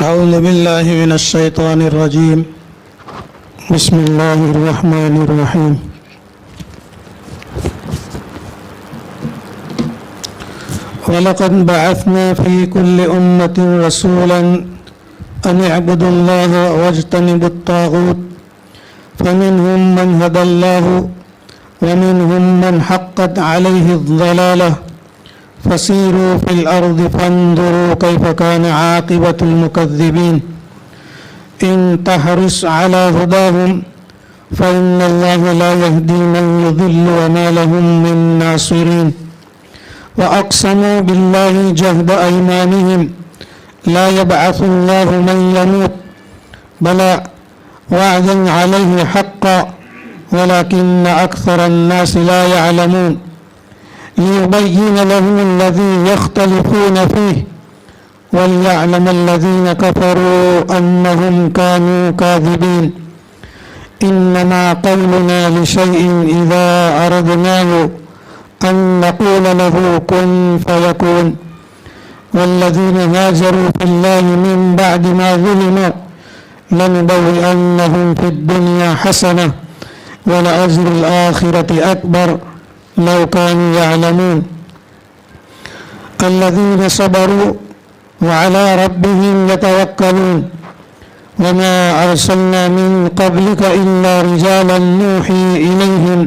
أعوذ بالله من الشيطان الرجيم بسم الله الرحمن الرحيم ولقد بعثنا في كل أمة رسولا أن اعبدوا الله واجتنبوا الطاغوت فمنهم من هدى الله ومنهم من حقت عليه الضلالة فسيروا في الأرض فانظروا كيف كان عاقبة المكذبين إن تحرص على هداهم فإن الله لا يهدي من يضل وما لهم من ناصرين وأقسموا بالله جهد أيمانهم لا يبعث الله من يموت بلى وعدا عليه حقا ولكن أكثر الناس لا يعلمون ليبين لهم الذي يختلفون فيه وليعلم الذين كفروا أنهم كانوا كاذبين إنما قولنا لشيء إذا أردناه أن نقول له كن فيكون والذين هاجروا في الله من بعد ما ظلموا لنبوئنهم في الدنيا حسنة ولأجر الآخرة أكبر لو كانوا يعلمون الذين صبروا وعلى ربهم يتوكلون وما أرسلنا من قبلك إلا رجالا نوحي إليهم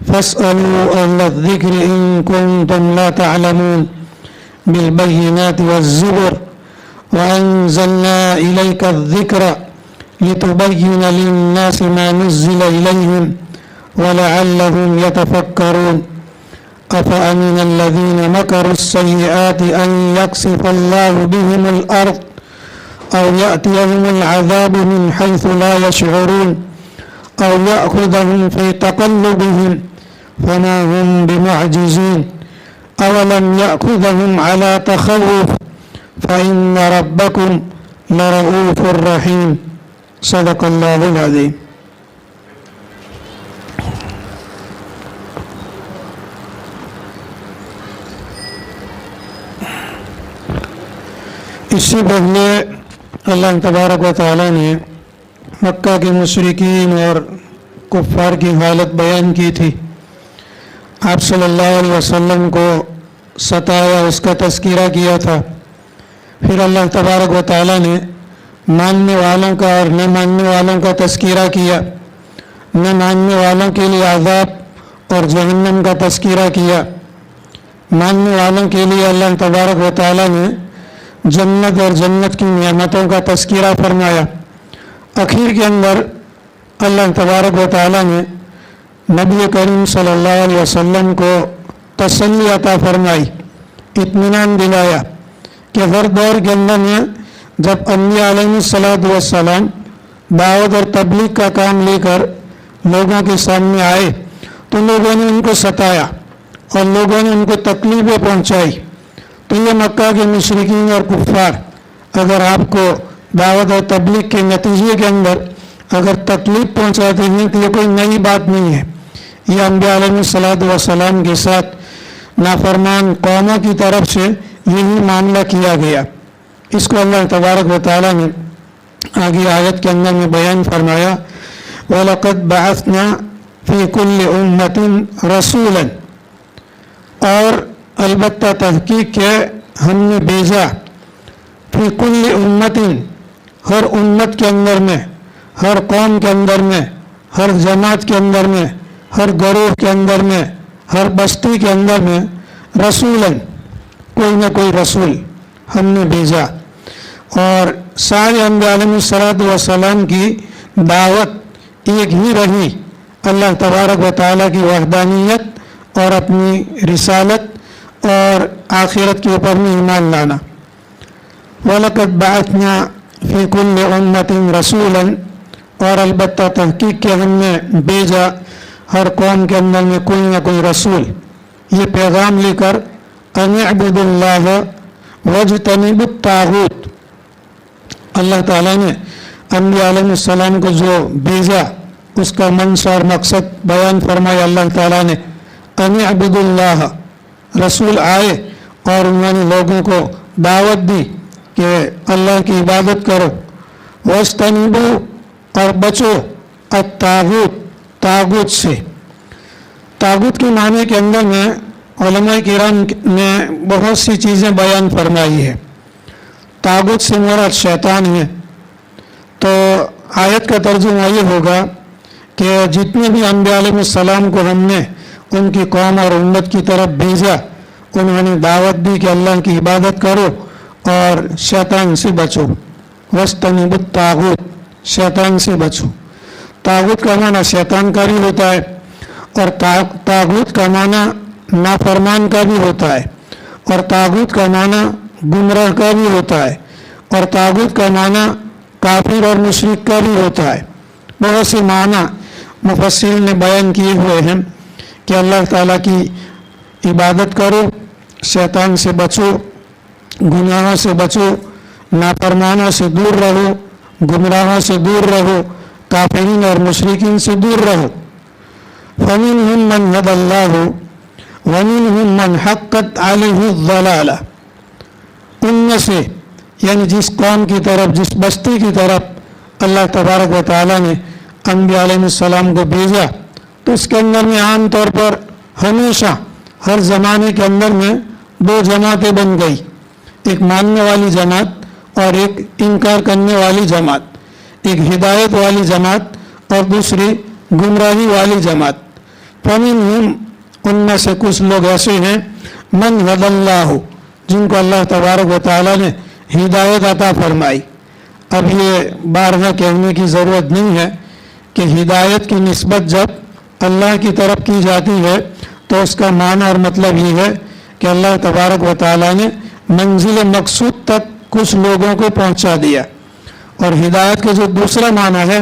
فاسألوا أهل الذكر إن كنتم لا تعلمون بالبينات والزبر وأنزلنا إليك الذكر لتبين للناس ما نزل إليهم ولعلهم يتفكرون أفأمن الذين مكروا السيئات أن يقصف الله بهم الأرض أو يأتيهم العذاب من حيث لا يشعرون أو يأخذهم في تقلبهم فما هم بمعجزين أولم يأخذهم على تخوف فإن ربكم لرؤوف رحيم صدق الله العظيم. اس سے پہلے اللہ تبارک و تعالیٰ نے مکہ کے مشرکین اور کفار کی حالت بیان کی تھی. آپ صلی اللہ علیہ وسلم کو ستایا، اس کا تذکرہ کیا تھا. پھر اللہ تبارک و تعالیٰ نے ماننے والوں کا اور نہ ماننے والوں کا تذکرہ کیا. نہ ماننے والوں کے لیے عذاب اور جہنم کا تذکرہ کیا. ماننے والوں کے لیے اللہ تبارک و تعالیٰ نے جنت اور جنت کی نعمتوں کا تذکرہ فرمایا. اخیر کے اندر اللہ تبارک و تعالیٰ نے نبی کریم صلی اللہ علیہ وسلم کو تسلی عطا فرمائی، اطمینان دلایا کہ ہر دور کے اندر میں جب انبیاء علیہ السلام دعوت اور تبلیغ کا کام لے کر لوگوں کے سامنے آئے تو لوگوں نے ان کو ستایا اور لوگوں نے ان کو تکلیفیں پہنچائی. تو یہ مکہ کے مشرکین اور کفار اگر آپ کو دعوت اور تبلیغ کے نتیجے کے اندر اگر تکلیف پہنچاتے ہیں تو یہ کوئی نئی بات نہیں ہے. یہ انبیاء علیہ السلام کے ساتھ نافرمان قوموں کی طرف سے یہی معاملہ کیا گیا. اس کو اللہ تبارک و تعالیٰ نے آگے آیت کے اندر میں بیان فرمایا وَلَقَدْ بَعَثْنَا فِي كُلِّ أُمَّةٍ رَسُولًا، اور البتہ تحقیق ہے ہم نے بھیجا فی کل امت، ہر امت کے اندر میں، ہر قوم کے اندر میں، ہر جماعت کے اندر میں، ہر گروہ کے اندر میں، ہر بستی کے اندر میں رسولاً، کوئی نہ کوئی رسول ہم نے بھیجا. اور سارے انبیاء علیہ السلام کی دعوت ایک ہی رہی، اللہ تبارک و تعالیٰ کی وحدانیت اور اپنی رسالت اور آخرت کے اوپر میں ایمان لانا. وَلَقَدْ بَعَثْنَا فِي كُلِّ أُمَّةٍ رَسُولًا، اور البتہ تحقیق کے ہم نے بھیجا ہر قوم کے اندر میں کوئی نہ کوئی رسول یہ پیغام لے کر أَنِ اعْبُدُوا اللَّهَ وَاجْتَنِبُوا الطَّاغُوتَ. اللہ تعالیٰ نے انبیاء علیہ السلام کو جو بھیجا اس کا منشا اور مقصد بیان فرمایا اللہ تعالیٰ نے. أَنِ اعْبُدُوا اللَّهَ، رسول آئے اور انہوں نے لوگوں کو دعوت دی کہ اللہ کی عبادت کرو، وَاسْتَنِبُ اور بچو، الطاغوت طاغوت سے۔ طاغوت کے معنی کے اندر میں علماء کرام نے بہت سی چیزیں بیان فرمائی ہے۔ طاغوت سے مراد شیطان ہے، تو آیت کا ترجمہ یہ ہوگا کہ جتنے بھی انبیاء علیہ السلام کو ہم نے ان کی قوم اور امت کی طرف بھیجا، انہوں نے دعوت دی کہ اللہ کی عبادت کرو اور شیطان سے بچو، وَاسْتَنِبُوا الطاغوت، شیطان سے بچو۔ طاغوت کا معنی شیطان کا بھی ہوتا ہے، اور طاغوت کا معنی نافرمان کا بھی ہوتا ہے، اور طاغوت کا معنی گمراہ کا بھی ہوتا ہے، اور طاغوت کا معنی کافر اور مشرک کا بھی ہوتا ہے۔ بہت سے معنی مفسرین نے بیان کیے ہوئے ہیں کہ اللہ تعالیٰ کی عبادت کرو، شیطان سے بچو، گناہوں سے بچو، نافرمانوں سے دور رہو، گمراہوں سے دور رہو، کافرین اور مشرکین سے دور رہو۔ فَمِنْهُمْ مَنْ هَدَى اللَّهُ وَمِنْهُمْ مَنْ حَقَّتْ عَلَيْهِ الضَّلَالَةُ، ان میں سے یعنی جس قوم کی طرف، جس بستی کی طرف اللہ تبارک و تعالیٰ نے انبیاء علیہ السلام کو بھیجا، تو اس کے اندر میں عام طور پر ہمیشہ ہر زمانے کے اندر میں دو جماعتیں بن گئی، ایک ماننے والی جماعت اور ایک انکار کرنے والی جماعت، ایک ہدایت والی جماعت اور دوسری گمراہی والی جماعت۔ فَمِنْهُمْ، ان میں سے کچھ لوگ ایسے ہیں، مَنْ هَدَى اللَّهُ، جن کو اللہ تبارک و تعالیٰ نے ہدایت عطا فرمائی۔ اب یہ بارہا کہنے کی ضرورت نہیں ہے کہ ہدایت کی نسبت جب اللہ کی طرف کی جاتی ہے تو اس کا معنی اور مطلب یہ ہے کہ اللہ تبارک و تعالیٰ نے منزل مقصود تک کچھ لوگوں کو پہنچا دیا، اور ہدایت کا جو دوسرا معنی ہے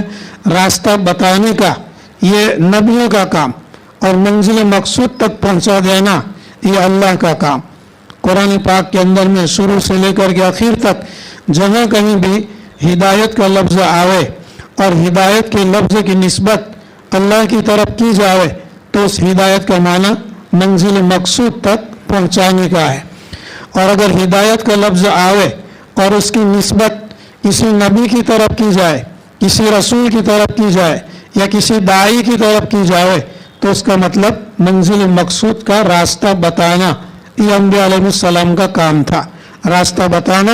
راستہ بتانے کا، یہ نبیوں کا کام، اور منزل مقصود تک پہنچا دینا یہ اللہ کا کام۔ قرآن پاک کے اندر میں شروع سے لے کر کے آخر تک جہاں کہیں بھی ہدایت کا لفظ آوے اور ہدایت کے لفظ کی نسبت اللہ کی طرف کی جائے تو اس ہدایت کا معنی منزل مقصود تک پہنچانے کا ہے، اور اگر ہدایت کا لفظ آوے اور اس کی نسبت کسی نبی کی طرف کی جائے، کسی رسول کی طرف کی جائے یا کسی داعی کی طرف کی جائے تو اس کا مطلب منزل مقصود کا راستہ بتانا یہ انبیاء علیہ السلام کا کام تھا۔ راستہ بتانا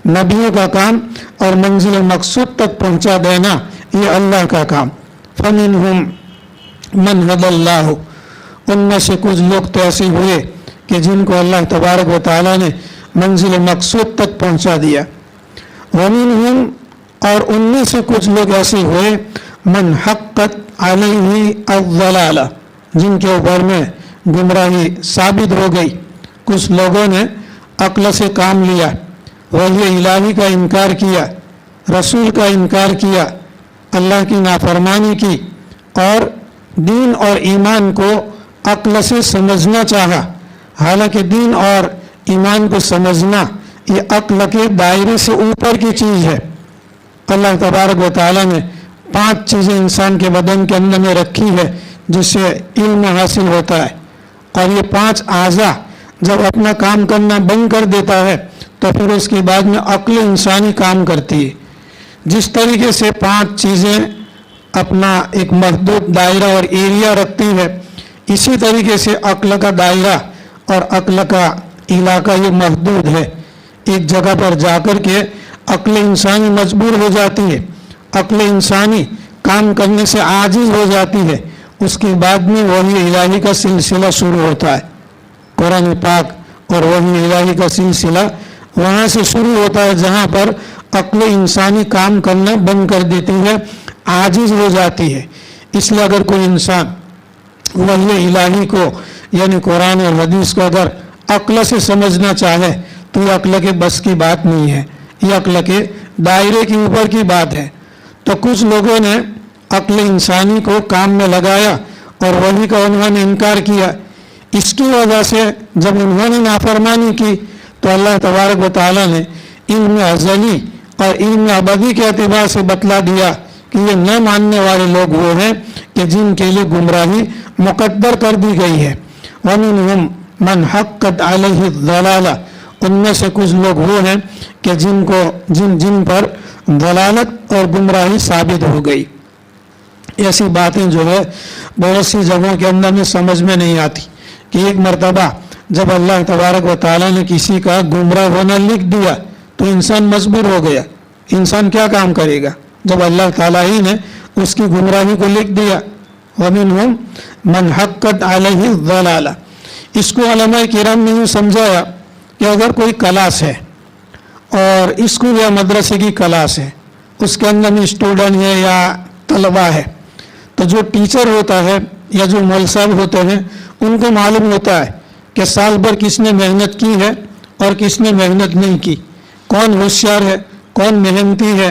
نبیوں کا کام اور منزل مقصود تک پہنچا دینا یہ اللہ کا کام۔ فَمِنْهُمْ مَنْ هَدَى اللَّهُ، ان میں سے کچھ لوگ تو ایسے ہوئے کہ جن کو اللہ تبارک و تعالیٰ نے منزل مقصود تک پہنچا دیا۔ وَمِنْهُمْ، اور ان میں سے کچھ لوگ ایسے ہوئے، مَنْ حَقَّتْ عَلَيْهِ الضَّلَالَةُ، جن کے اوپر میں گمراہی ثابت ہو گئی۔ کچھ لوگوں نے عقل سے کام لیا، وحی الہی کا انکار کیا، رسول کا انکار کیا، اللہ کی نافرمانی کی، اور دین اور ایمان کو عقل سے سمجھنا چاہا، حالانکہ دین اور ایمان کو سمجھنا یہ عقل کے دائرے سے اوپر کی چیز ہے۔ اللہ تبارک و تعالیٰ نے 5 چیزیں انسان کے بدن کے اندر میں رکھی ہے جس سے علم حاصل ہوتا ہے، اور یہ 5 اعضاء جب اپنا کام کرنا بند کر دیتا ہے تو پھر اس کے بعد میں عقل انسانی کام کرتی ہے۔ جس طریقے سے 5 چیزیں اپنا ایک محدود دائرہ اور ایریا رکھتی ہے، اسی طریقے سے عقل کا دائرہ اور عقل کا علاقہ یہ محدود ہے۔ ایک جگہ پر جا کر کے عقل انسانی مجبور ہو جاتی ہے، عقل انسانی کام کرنے سے عاجز ہو جاتی ہے، اس کے بعد میں وحی الہی کا سلسلہ شروع ہوتا ہے۔ قرآن پاک اور وحی الہی کا سلسلہ وہاں سے شروع ہوتا ہے جہاں پر عقل انسانی کام کرنا بند کر دیتی ہے، عاجز ہو جاتی ہے۔ اس لیے اگر کوئی انسان وحی الہی کو یعنی قرآن اور حدیث کو اگر عقل سے سمجھنا چاہے تو یہ عقل کے بس کی بات نہیں ہے، یہ عقل کے دائرے کے اوپر کی بات ہے۔ تو کچھ لوگوں نے عقل انسانی کو کام میں لگایا اور وحی کا انہوں نے انکار کیا۔ اس کی وجہ سے جب انہوں نے نافرمانی کی تو اللہ تبارک و تعالیٰ نے علم ازلی اور علم ابدی کے اعتبار سے بتلا دیا کہ یہ نہ ماننے والے لوگ وہ ہیں کہ جن کے لیے گمراہی مقدر کر دی گئی ہے۔ وَمِنْهُمْ مَنْ حَقَّتْ عَلَيْهِ الضَّلَالَةُ، उनमें से कुछ लोग वो हैं कि जिन पर दलालत और गुमराही साबित हो गई। ऐसी बातें जो है बहुत सी जगहों के अंदर में समझ में नहीं आती कि एक मर्तबा जब अल्लाह तबारक व तआला ने किसी का गुमराह होना लिख दिया तो इंसान मजबूर हो गया। इंसान क्या काम करेगा जब अल्लाह ताला ही ने उसकी गुमराही को लिख दिया। वमिनहुम मन हक्कत अलैहि ज़लाला। इसको उलमाए किराम ने यूँ समझाया कि अगर कोई क्लास है और स्कूल या मदरसे की क्लास है, उसके अंदर में स्टूडेंट है या तलबा है, तो जो टीचर होता है या जो मौलवी साहब होते हैं उनको मालूम होता है कि साल भर किसने मेहनत की है और किसने मेहनत नहीं की, कौन होशियार है, कौन मेहनती है।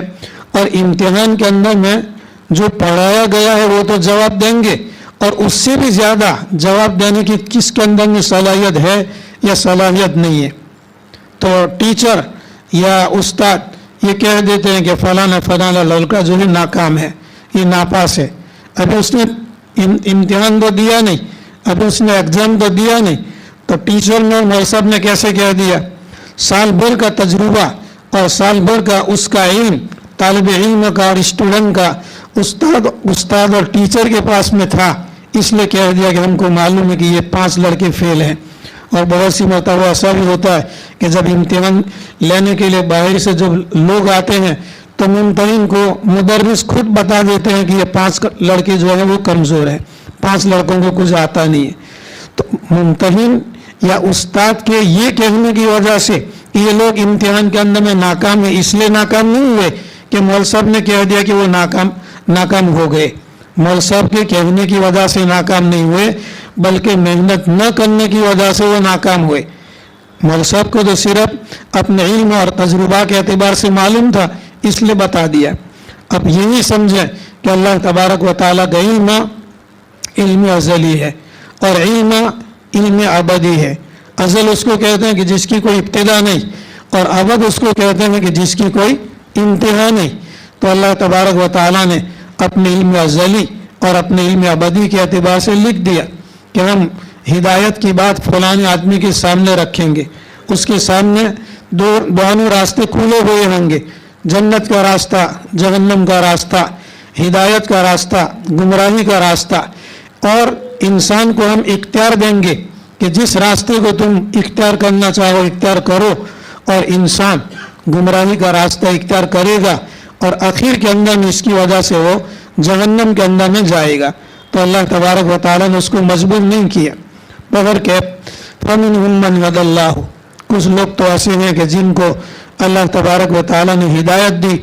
और इम्तिहान के अंदर में जो पढ़ाया गया है वो तो जवाब देंगे और उससे भी ज़्यादा जवाब देने की किसके अंदर में सलाहियत है या सलाहियत नहीं है। तो टीचर या उस्ताद ये कह देते हैं कि फलाना लड़का जो है नाकाम है, ये नापास है, अभी उसने इम्तिहान तो दिया नहीं, अभी उसने एग्ज़ाम तो दिया नहीं। तो टीचर ने और मौलवी साहब ने कैसे कह दिया? साल भर का तजुर्बा और साल भर का उसका इल्म तालिब इल्म का और स्टूडेंट का उस्ताद और टीचर के पास में था, इसलिए कह दिया कि हमको मालूम है कि ये 5 लड़के फेल हैं। और बहुत सी मरतबा ऐसा भी होता है कि जब इम्तिहान लेने के लिए बाहर से जब लोग आते हैं तो मुमतहिन को मुदर्रिस खुद बता देते हैं कि ये 5 लड़के जो हैं वो कमज़ोर हैं, 5 लड़कों को कुछ आता नहीं है। तो मुमतहिन या उस्ताद के ये कहने की वजह से ये लोग इम्तिहान के अंदर में नाकाम है, इसलिए नाकाम नहीं हुए कि मौलवी साहब ने कह दिया कि वो नाकाम हो गए। मौलवी साहब के कहने की वजह से नाकाम नहीं हुए, बल्कि मेहनत न करने की वजह से वो नाकाम हुए। मौलवी साहब को तो सिर्फ अपने इल्म और तजुर्बा के एतबार से मालूम था, इसलिए बता दिया। अब यही समझें कि अल्लाह तबारक व तआला का इल्म अज़ली है और इल्म अबदी है। अज़ल उसको कहते हैं कि जिसकी कोई इब्तिदा नहीं, और अबद उसको कहते हैं कि जिसकी कोई इंतहा नहीं। तो अल्लाह तबारक व तआला ने अपने इल्म अज़ली और अपने इल्म अबदी के एतबार से लिख दिया कि हम हिदायत की बात फलाने आदमी के सामने रखेंगे, उसके सामने दोनों रास्ते खुले हुए होंगे, जन्नत का रास्ता, जहन्नम का रास्ता, हिदायत का रास्ता, गुमराही का रास्ता। और इंसान को हम इख्तियार देंगे कि जिस रास्ते को तुम इख्तियार करना चाहो इख्तियार करो, और इंसान गुमराही का रास्ता इख्तियार करेगा और आखिर के अंदर में इसकी वजह से वो जहन्नम के अंदर में जाएगा। तो अल्लाह तबारक व तआला ने उसको मजबूर नहीं किया। मगर के फमिनहुम मन हदल्लाहु, कुछ लोग तो ऐसे हैं कि जिनको अल्लाह तबारक व तआला ने हिदायत दी।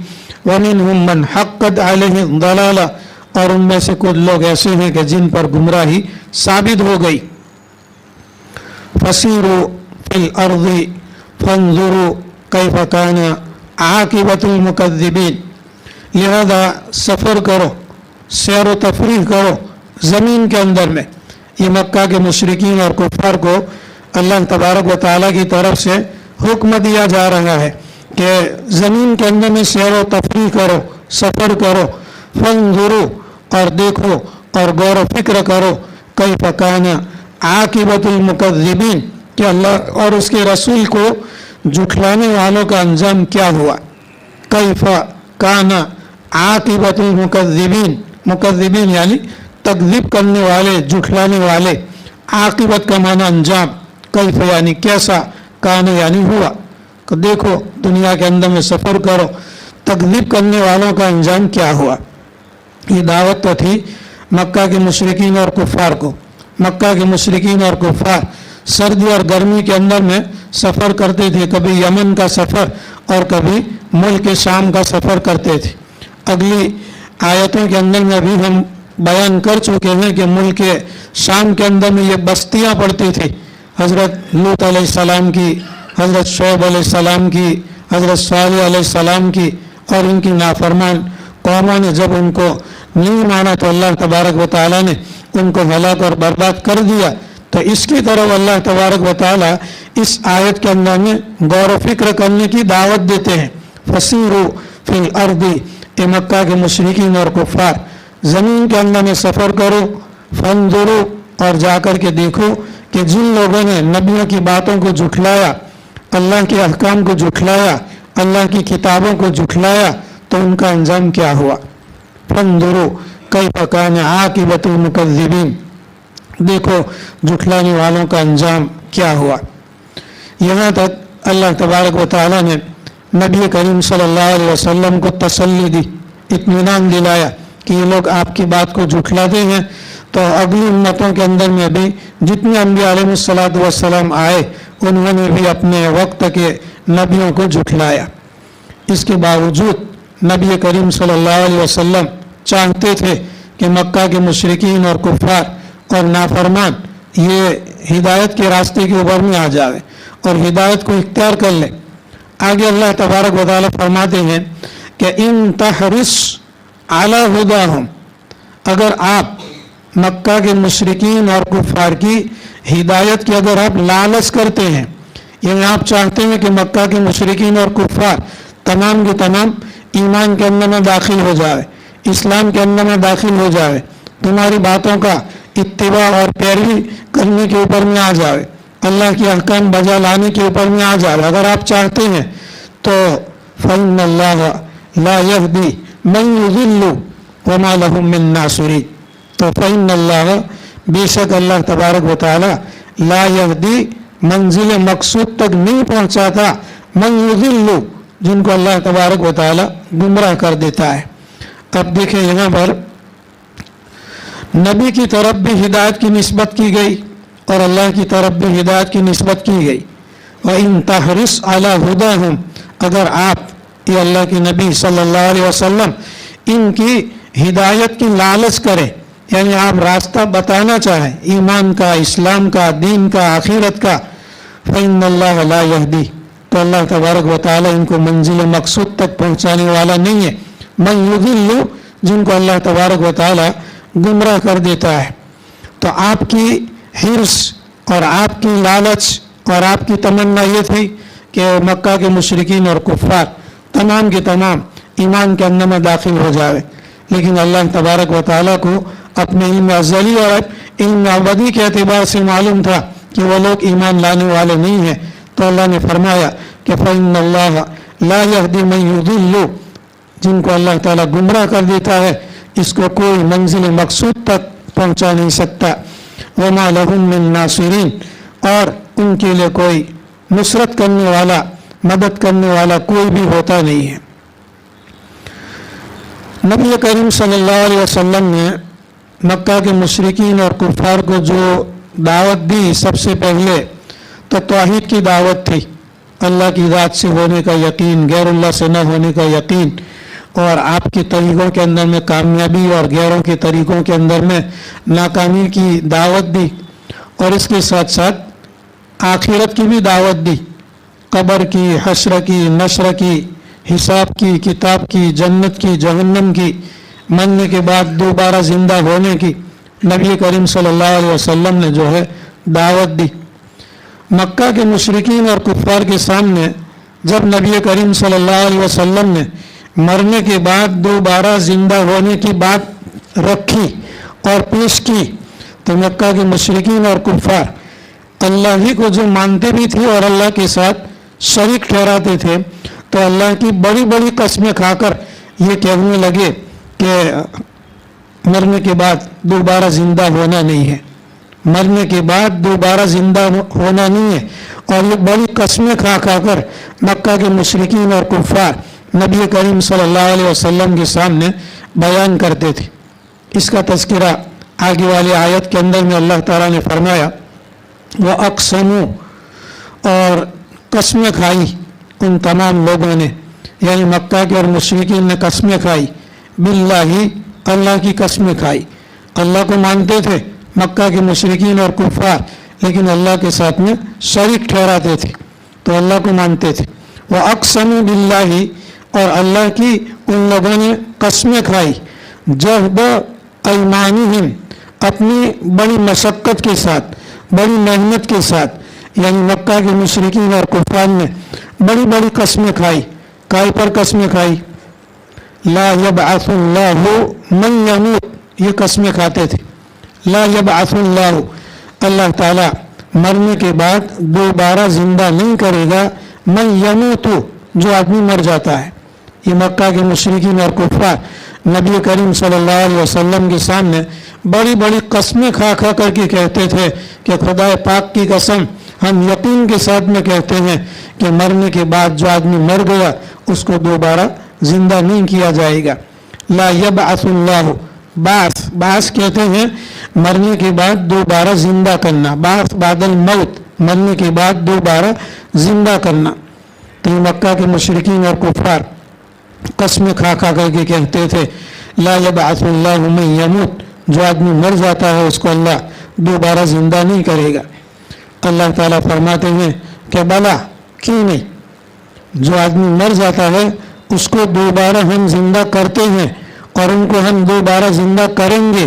वमिनहुम मन हक्कत अलैहि ज़लाला, और उनमें से कुछ लोग ऐसे हैं कि जिन पर गुमराही साबित हो गई। फसीरु फिल अर्ज़ि फंजुरु कैफ़ कान आक़िबतुल मुकज़्ज़िबीन, लिहाजा सफ़र करो, सैर व तफरीह करो ज़मीन के अंदर में। ये मक्का के मुशरिकीन और कुफ़ार को अल्लाह तबारक व तआला की तरफ से हुक्म दिया जा रहा है कि ज़मीन के अंदर में सैर व तफरीह करो, सफ़र करो। फंजुरु, और देखो और गौर व फिक्र करो, कैफ़ कान आक़िबतुल मुकज़्ज़िबीन, कि अल्लाह और उसके रसूल को झुठलाने वालों का अंजाम क्या हुआ। कैफ़ कान आक़िबतुल मुकज़्ज़िबीन, मुकज़्ज़िबीन यानी तकज़ीब करने वाले, झुठलाने वाले। आक़िबत का माना अंजाम, कैफ़ यानी कैसा, कान यानी हुआ। तो देखो दुनिया के अंदर में सफ़र करो, तकज़ीब करने वालों का अंजाम क्या हुआ। ये दावत तो थी मक्का के मुशरिकीन और कुफ़ार को। मक्का के मुशरिकीन और कुफ़ार सर्दी और गर्मी के अंदर में सफ़र करते थे, कभी यमन का सफ़र और कभी मुल्क शाम का सफ़र करते थे। अगली आयतों के अंदर में भी हम बयान कर चुके हैं कि मुल्क शाम के अंदर में ये बस्तियाँ पड़ती थी, हज़रत लूत अलैहिस्सलाम की, हज़रत शुएब अलैहिस्सलाम की, हज़रत सालेह अलैहिस्सलाम की। और इनकी नाफरमान कौमों ने जब उनको नहीं माना तो अल्लाह तबारक व तआला ने उनको हलाक और बर्बाद कर दिया। तो इसकी तरफ अल्लाह तबारक व तआला इस आयत के अंदर में गौर व फिक्र करने की दावत देते हैं। फसीरु फिल अर्दी, ए मक्का के मुशरिकीन और कुफ़ार, ज़मीन के अंदर में सफ़र करो। फंजुरु, और जाकर के देखो कि जिन लोगों ने नबियों की बातों को झुठलाया, अल्लाह के अहकाम को झुठलाया, अल्लाह की किताबों को झुठलाया, तो उनका अंजाम क्या हुआ। फंजुरू कैफ़ कान आक़िबतुल मुकज़्ज़िबीन, देखो झुठलाने वालों का अंजाम क्या हुआ। यहाँ तक अल्लाह तबारक व तआला ने नबी करीम सल्लल्लाहु अलैहि वसल्लम को तसल्ली दी, इत्मीनान दिलाया कि ये लोग आपकी बात को झुठलाते हैं, तो अगली उम्मतों के अंदर में भी जितने अम्बिया अलैहिस्सलातु वस्सलाम आए उन्होंने भी अपने वक्त के नबियों को झुठलाया। इसके बावजूद नबी करीम सल्लल्लाहु अलैहि वसल्लम चाहते थे कि मक्का के मुशरिकीन और कुफ़ार और नाफरमान ये हिदायत के रास्ते के ऊपर में आ जाए और हिदायत को इख्तियार कर ले। आगे अल्लाह तबारक व तआला फरमाते हैं कि इन तहरिस अला हुदाहुम, अगर आप मक्का के मुशरिकीन और कुफ़ार की हिदायत की अगर आप लालच करते हैं, यानी आप चाहते हैं कि मक्का के मुशरिकीन और कुफ़ार तमाम के तमाम ईमान के अंदर में दाखिल हो जाए, इस्लाम के अंदर में दाखिल हो जाए, तुम्हारी बातों का इत्तिबा और पैरवी करने के ऊपर में आ जाए, अल्लाह की अहकाम बजा लाने के ऊपर में आ जाए, अगर आप चाहते हैं तो फ़इन्नल्लाह ला यहदी मन युज़िल्लु वमा लहुम मिन नासिरीन, तो फ़इन्नल्लाह, बेशक अल्लाह तबारक व तआला ला यहदी, मंजिल मकसूद तक नहीं पहुँचाता, मन युज़िल्लु, जिनको अल्लाह तबारक व तआला गुमराह कर देता है। अब देखें यहाँ पर नबी की तरफ भी हिदायत की निस्बत की गई और अल्लाह की तरफ भी हिदायत की निस्बत की गई। व इन तहरिस अला हुदाहुम, अगर आप ये अल्लाह के नबी सल्लल्लाहु अलैहि वसल्लम इनकी हिदायत की लालच करें, यानी आप रास्ता बताना चाहें ईमान का, इस्लाम का, दीन का, आखिरत का, फ़इन्नल्लाह ला यहदी, तो अल्लाह तबारक व तआला इनको मंजिल मकसूद तक पहुँचाने वाला नहीं है। मन युज़िल्लु, जिनको अल्लाह तबारक व तआला गुमराह कर देता है। तो आपकी हिर्स और आपकी लालच और आपकी तमन्ना ये थी कि मक्का के मुशरिकीन और कुफ़ार तमाम के तमाम ईमान के अंदर में दाखिल हो जाए, लेकिन अल्लाह तबारक व तआला को अपने इल्म अज़ली और इल्म अबदी के एतबार से मालूम था कि वो लोग ईमान लाने वाले नहीं हैं, तो अल्लाह ने फरमाया कि फ़इन्नल्लाह ला यहदी मन युज़िल्लु, जिनको अल्लाह ताला गुमराह कर देता है इसको कोई मंजिल मकसूद तक पहुंचा नहीं सकता। वमा लहुम मिन नासिरीन, और उनके लिए कोई नुसरत करने वाला, मदद करने वाला कोई भी होता नहीं है। नबी करीम सल्लल्लाहु अलैहि वसल्लम ने मक्का के मुशरिकीन और कुफ़ार को जो दावत दी, सबसे पहले तो तौहीद की दावत थी, अल्लाह की ज़ात से होने का यकीन, गैरुल्लाह से न होने का यकीन, और आपके तरीक़ों के अंदर में कामयाबी और गैरों के तरीक़ों के अंदर में नाकामी की दावत दी, और इसके साथ साथ आखिरत की भी दावत दी, कब्र की, हश्र की, नश्र की, हिसाब की, किताब की, जन्नत की, जहन्नम की, मरने के बाद दोबारा ज़िंदा होने की नबी करीम सल्लल्लाहु अलैहि वसल्लम ने जो है दावत दी। मक्का के मुशरिकीन और कुफ़ार के सामने जब नबी करीम सल्लल्लाहु अलैहि वसल्लम ने मरने के बाद दोबारा ज़िंदा होने की बात रखी और पेश की, तो मक्का के मुशरिकीन और कुफ़ार अल्लाह ही को जो मानते भी थे और अल्लाह के साथ शरीक ठहराते थे, तो अल्लाह की बड़ी बड़ी कसमें खाकर ये कहने लगे कि मरने के बाद दोबारा ज़िंदा होना नहीं है, मरने के बाद दोबारा ज़िंदा होना नहीं है। और ये बड़ी कसमें खा खाकर मक्का के मुशरिकीन और कुफ़ार नबी करीम सल्लल्लाहु अलैहि वसल्लम के सामने बयान करते थे। इसका तज़किरा आगे वाले आयत के अंदर में अल्लाह ताला ने फरमाया, वह अक़समू, और कसमें खाई उन तमाम लोगों ने, यानी मक्का के और मुशरिकीन ने कसमें खाई, बिल्लाही, अल्लाह की कसमें खाई। अल्लाह को मानते थे मक्का के मुशरिकीन और कुफ़ार, लेकिन अल्लाह के साथ में शरीक ठहराते थे, तो अल्लाह को मानते थे। वह अक़समू बिल्लाही, और अल्लाह की उन लोगों ने कसमें खाई, जहद अयमानिहिम, अपनी बड़ी मशक्क़त के साथ, बड़ी मेहनत के साथ, यानी मक्का के मुशरिकीन और कुफ़ार ने बड़ी बड़ी कसमें खाई। काय पर कसमें खाई? ला यबअसुल्लाहु मन यमूत, ये कसमें खाते थे, ला यबअसुल्लाहु, अल्लाह ताला مرنے کے بعد دوبارہ زندہ نہیں کرے گا من یموتو جو آدمی مر جاتا ہے. یہ مکہ کے مشرکین اور کفار نبی کریم صلی اللہ علیہ وسلم کے سامنے بڑی بڑی قسمیں کھا کھا کر کے کہتے تھے کہ خدا پاک کی قسم ہم یقین کے ساتھ میں کہتے ہیں کہ مرنے کے بعد جو آدمی مر گیا اس کو دوبارہ زندہ نہیں کیا جائے گا. لا یبعث اللہ بعث کہتے ہیں مرنے کے بعد دوبارہ زندہ کرنا. بعث بعد الموت مرنے کے بعد دوبارہ زندہ کرنا. تو یہ مکہ کے مشرکین اور کفار قسمیں کھا کھا کر کے کہتے تھے لا یبعث اللہ من یموت جو آدمی مر جاتا ہے اس کو اللہ دوبارہ زندہ نہیں کرے گا. اللہ تعالیٰ فرماتے ہیں کہ بلا کیوں نہیں, جو آدمی مر جاتا ہے اس کو دوبارہ ہم زندہ کرتے ہیں اور ان کو ہم دوبارہ زندہ کریں گے.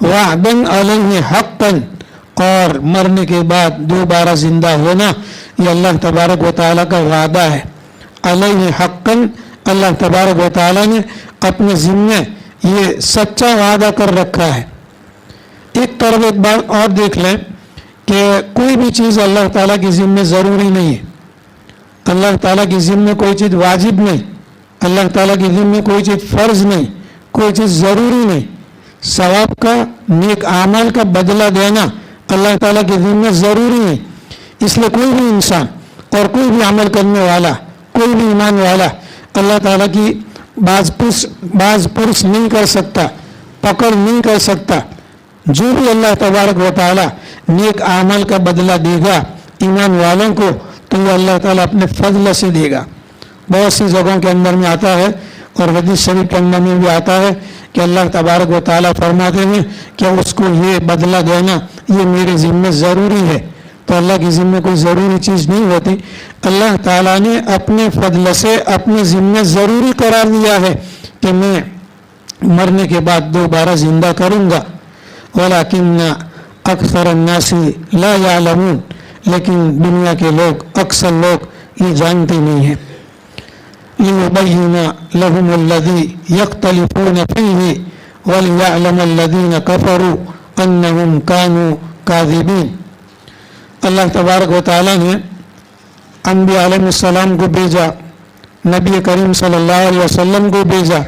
وعدن علیہ حقا اور مرنے کے بعد دوبارہ زندہ ہونا یہ اللہ تبارک و تعالیٰ کا وعدہ ہے. علیہ حقا اللہ تبارک و تعالیٰ نے اپنے ذمے یہ سچا وعدہ کر رکھا ہے. ایک طرف ایک بات اور دیکھ لیں کہ کوئی بھی چیز اللہ تعالیٰ کی ذمے ضروری نہیں ہے. اللہ تعالیٰ کی ذمے کوئی چیز واجب نہیں, اللہ تعالیٰ کی ذمے کوئی چیز فرض نہیں, کوئی چیز ضروری نہیں. ثواب کا نیک اعمال کا بدلہ دینا اللہ تعالیٰ کی ذمے ضروری ہے. اس لیے کوئی بھی انسان اور کوئی بھی عمل کرنے والا, کوئی بھی ایمان والا اللہ تعالیٰ کی باز پرس نہیں کر سکتا, پکڑ نہیں کر سکتا. جو بھی اللہ تبارک و تعالیٰ نیک اعمال کا بدلہ دے گا ایمان والوں کو تو وہ اللہ تعالیٰ اپنے فضل سے دے گا. بہت سی جگہوں کے اندر میں آتا ہے اور حدیث شریف کے اندر میں بھی آتا ہے کہ اللہ تبارک و تعالیٰ فرماتے ہیں کہ اس کو یہ بدلہ دینا یہ میرے ذمے ضروری ہے. تو اللہ کی ذمے کوئی ضروری چیز نہیں ہوتی. اللہ تعالیٰ نے اپنے فضل سے اپنے ذمے ضروری قرار دیا ہے کہ میں مرنے کے بعد دوبارہ زندہ کروں گا. ولیکن اکثر الناس لا یعلمون لیکن دنیا کے لوگ اکثر لوگ یہ جانتے نہیں ہیں. لِيُبَيِّنَ لَهُمُ الَّذِي يَخْتَلِفُونَ فِيهِ وَلِيَعْلَمَ الَّذِينَ كَفَرُوا أَنَّهُمْ كَانُوا كَاذِبِينَ. اللہ تبارک و تعالیٰ نے انبیاء علیہ السلام کو بھیجا, نبی کریم صلی اللہ علیہ وسلم کو بھیجا.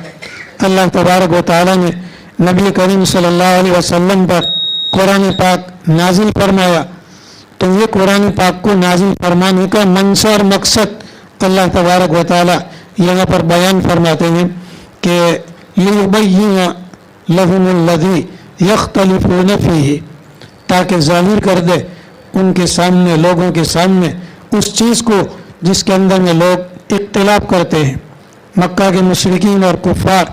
اللہ تبارک و تعالیٰ نے نبی کریم صلی اللہ علیہ وسلم پر قرآن پاک نازل فرمایا. تو یہ قرآن پاک کو نازل فرمانے کا منشا اور مقصد اللہ تبارک و تعالیٰ یہاں پر بیان فرماتے ہیں کہ لِيُبَيِّنَ لَهُمُ الَّذِي يَخْتَلِفُونَ فِيهِ, تاکہ ظاہر کر دے ان کے سامنے, لوگوں کے سامنے اس چیز کو جس کے اندر میں لوگ اختلاف کرتے ہیں. مکہ کے مشرکین اور کفار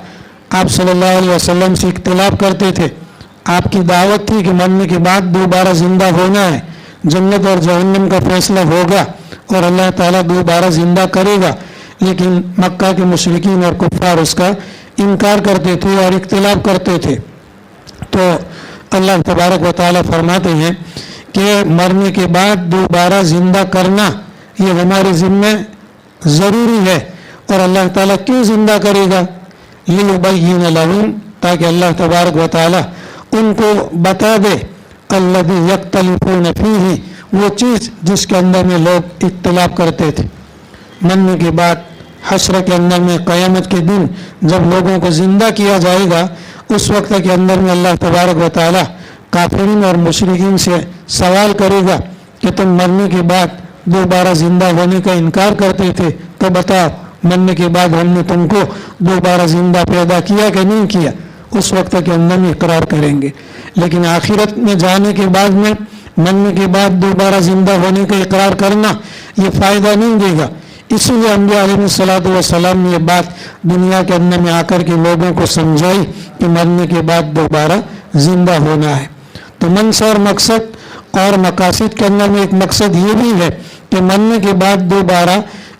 آپ صلی اللہ علیہ وسلم سے اختلاف کرتے تھے. آپ کی دعوت تھی کہ مرنے کے بعد دوبارہ زندہ ہونا ہے, جنت اور جہنم کا فیصلہ ہوگا اور اللہ تعالیٰ دوبارہ زندہ کرے گا. لیکن مکہ کے مشرکین اور کفار اس کا انکار کرتے تھے اور اختلاف کرتے تھے. تو اللہ تبارک و تعالیٰ فرماتے ہیں کہ مرنے کے بعد دوبارہ زندہ کرنا یہ ہمارے ذمے ضروری ہے. اور اللہ تعالیٰ کیوں زندہ کرے گا؟ لِيُبَيِّنَ لَهُمْ, تاکہ اللہ تبارک و تعالیٰ ان کو بتا دے الَّذِي يَخْتَلِفُونَ فِيهِ, وہ چیز جس کے اندر میں لوگ اختلاف کرتے تھے. مرنے کے بعد حشر کے اندر میں قیامت کے دن جب لوگوں کو زندہ کیا جائے گا اس وقت کے اندر میں اللہ تبارک و تعالیٰ کافرین اور مشرکین سے سوال کرے گا کہ تم مرنے کے بعد دوبارہ زندہ ہونے کا انکار کرتے تھے, تو بتاؤ مرنے کے بعد ہم نے تم کو دوبارہ زندہ پیدا کیا کہ نہیں کیا؟ اس وقت کے اندر میں اقرار کریں گے. لیکن آخرت میں جانے کے بعد میں مرنے کے بعد دوبارہ زندہ ہونے کا اقرار کرنا یہ فائدہ نہیں دے گا. اسی لیے انبیاء علیہ الصلوۃ والسلام نے یہ بات دنیا کے اندر میں آ کر کے لوگوں کو سمجھائی کہ مرنے کے بعد دوبارہ زندہ ہونا ہے. تو منشا اور مقصد اور مقاصد کے اندر میں ایک مقصد یہ بھی ہے کہ مرنے کے بعد دوبارہ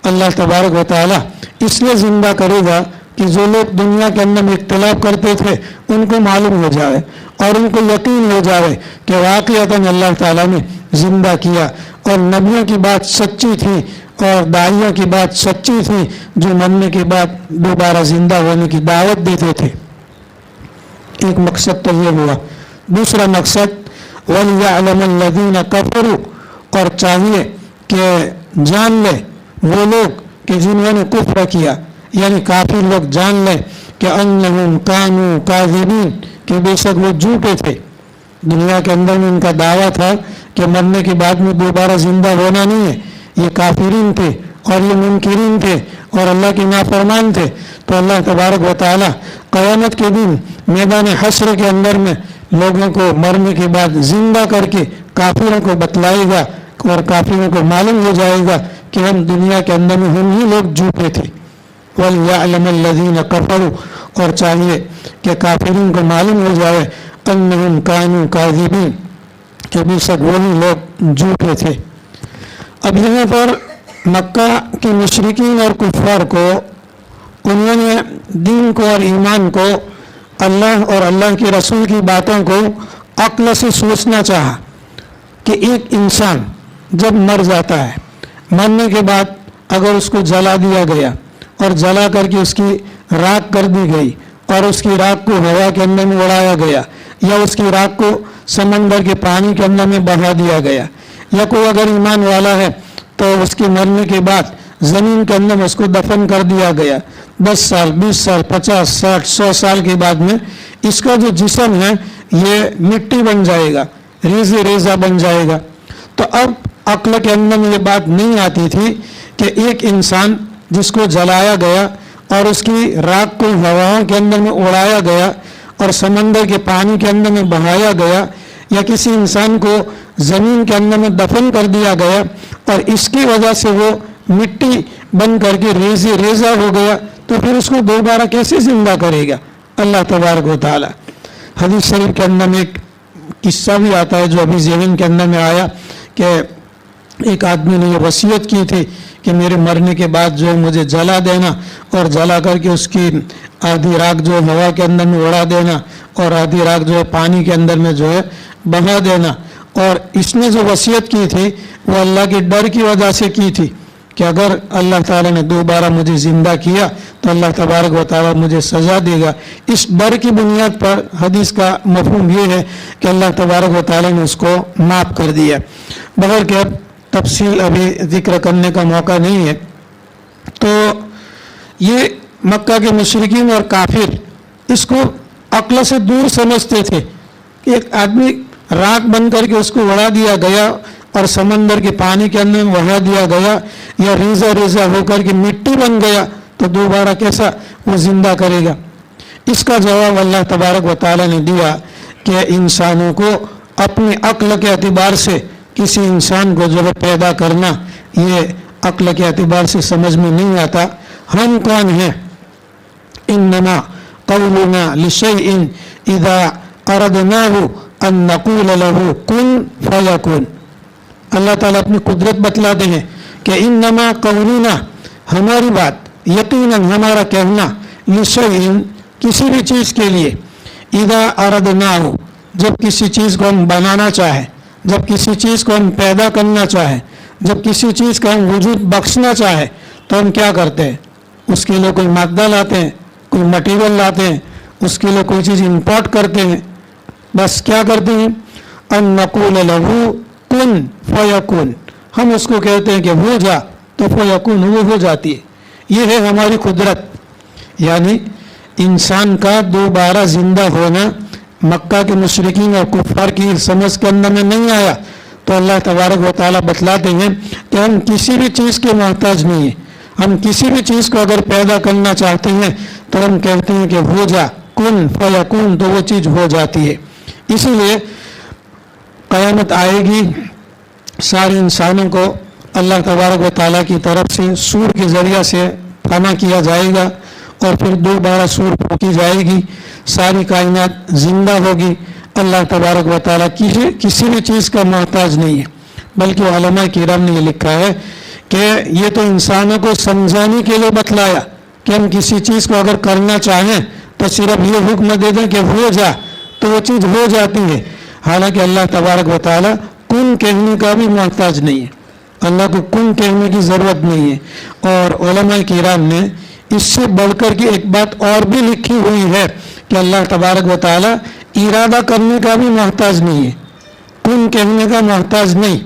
اللہ تبارک و تعالیٰ اس لیے زندہ کرے گا کہ جو لوگ دنیا کے اندر میں اختلاف کرتے تھے ان کو معلوم ہو جائے اور ان کو یقین ہو جائے کہ واقعتاً اللہ تعالیٰ نے زندہ کیا اور نبیوں کی بات سچی تھی اور داعیوں کی بات سچی تھی جو مرنے کے بعد دوبارہ زندہ ہونے کی دعوت دیتے تھے. ایک مقصد تو یہ ہوا. دوسرا مقصد وَلِيَعْلَمَ الَّذِينَ كَفَرُوا और चाहिए कि जान ले वो लोग कि जिन्होंने कुफ्र किया, यानी काफिर लोग जान ले कि अन्नहुम कानू काज़िबीन, कि बेशक वो झूठे थे। दुनिया के अंदर में उनका दावा था कि मरने के बाद में दोबारा जिंदा होना नहीं है। ये काफिरीन थे और ये मुनकिरीन थे और अल्लाह के नाफरमान थे। तो अल्लाह तबारक व तआला क़यामत के दिन मैदान हश्र के अंदर में लोगों को मरने के बाद जिंदा करके काफिरों को बतलाएगा और काफिरों को मालूम हो जाएगा कि हम दुनिया के अंदर में हम ही लोग झूठे थे। वलयअलमल्लज़ीन कफ़रू, और चाहिए कि काफिरों को मालूम हो जाए अन्नहुम कानू काज़िबीन, कि बेशक वही लोग झूठे थे। अब यहाँ पर मक्का के मुशरिकीन और कुफ़ार को उन्होंने दीन को और ईमान को, अल्लाह और अल्लाह के रसूल की बातों को अक्ल से सोचना चाहा कि एक इंसान जब मर जाता है, मरने के बाद अगर उसको जला दिया गया और जला करके उसकी राख कर दी गई और उसकी राख को हवा के अंदर में उड़ाया गया या उसकी राख को समंदर के पानी के अंदर में बहा दिया गया, या कोई अगर ईमान वाला है तो उसके मरने के बाद ज़मीन के अंदर में उसको दफन कर दिया गया, 10 साल 20 साल 50 60 100 साल के बाद में इसका जो जिस्म है ये मिट्टी बन जाएगा, रेज़े रेज़ा बन जाएगा। तो अब अक्ल के अंदर में ये बात नहीं आती थी कि एक इंसान जिसको जलाया गया और उसकी राख को हवाओं के अंदर में उड़ाया गया और समंदर के पानी के अंदर में बहाया गया, या किसी इंसान को ज़मीन के अंदर में दफन कर दिया गया और इसकी वजह से वो मिट्टी बन करके रेज़े रेज़ा हो गया, तो फिर उसको दोबारा कैसे ज़िंदा करेगा अल्लाह तबारक व तआला। हदीस शरीफ के अंदर में एक किस्सा भी आता है जो अभी ज़हन के अंदर में आया कि एक आदमी ने ये वसीयत की थी कि मेरे मरने के बाद जो है मुझे जला देना और जला करके उसकी आधी राख जो है हवा के अंदर में उड़ा देना और आधी राख जो है पानी के अंदर में जो है बहा देना। और इसने जो वसीयत की थी वो अल्लाह के डर की वजह से की थी कि अगर अल्लाह ताला ने दोबारा मुझे ज़िंदा किया तो अल्लाह तबारक व तआला मुझे सज़ा देगा। इस डर की बुनियाद पर हदीस का मफ़हूम ये है कि अल्लाह तबारक व तआला ने उसको माफ़ कर दिया। बगैर के अब तफसील अभी ज़िक्र करने का मौका नहीं है। तो ये मक्का के मुशरिकीन और काफिर इसको अक्ल से दूर समझते थे कि एक आदमी राख बन करके उसको उड़ा दिया गया और समंदर के पानी के अंदर में बहा दिया गया या रेज़ा रेज़ा होकर के मिट्टी बन गया तो दोबारा कैसा वो ज़िंदा करेगा। इसका जवाब अल्लाह तबारक व तआला ने दिया कि इंसानों को अपनी अक्ल के एतबार से किसी इंसान को जो है पैदा करना ये अक्ल के एतबार से समझ में नहीं आता। हम कौन हैं? इन्नमा क़ौलुना लिशैइन इज़ा अरदनाहु अन नक़ूल लहू कुन फ़यकुन। अल्लाह ताला अपनी कुदरत बतलाते हैं कि इन्नमा क़ौलुना, हमारी बात, यकीनन हमारा कहना, लिशैइन किसी भी चीज़ के लिए, इज़ा अरदनाहु जब किसी चीज़ को हम बनाना चाहें, जब किसी चीज़ को हम पैदा करना चाहें, जब किसी चीज़ का हम वजूद बख्शना चाहें तो हम क्या करते हैं? उसके लिए कोई मादा लाते हैं, कोई मटीरियल लाते हैं, उसके लिए कोई चीज़ इंपोर्ट करते हैं। बस क्या करते हैं? अन नक़ूल लहू कुन फ़यकुन, हम उसको कहते हैं कि हो जा तो फ़यकुन वो हो जाती है। ये है हमारी कुदरत। यानी इंसान का दोबारा ज़िंदा होना मक्का के मुशरिकीन और कुफ़ार की समझ के अंदर में नहीं आया। तो अल्लाह तबारक व तआला बतलाते हैं कि हम किसी भी चीज़ के मोहताज नहीं है। हम किसी भी चीज़ को अगर पैदा करना चाहते हैं तो हम कहते हैं कि हो जा, कुन फ़यकुन, तो वो चीज़ हो जाती है। इसीलिए क़यामत आएगी, सारे इंसानों को अल्लाह तबारक व तआला की तरफ से सूर के ज़रिया से फना किया जाएगा और फिर दोबारा सूर फूकी जाएगी, सारी कायनात ज़िंदा होगी। अल्लाह तबारक व तआला किसी भी चीज़ का मोहताज नहीं है। बल्कि उलमा किराम ने ये लिखा है कि ये तो इंसानों को समझाने के लिए बतलाया कि हम किसी चीज़ को अगर करना चाहें तो सिर्फ ये हुक्म दे दें कि हो जा तो वो चीज़ हो जाती है। हालांकि अल्लाह तबारक व तआला कुन कहने का भी मोहताज नहीं है, अल्लाह को कुन कहने की ज़रूरत नहीं है। और उलमा किराम ने इससे बढ़कर के एक बात और भी लिखी हुई है कि अल्लाह तबारक व तआला इरादा करने का भी मोहताज नहीं है, कुन कहने का मोहताज नहीं।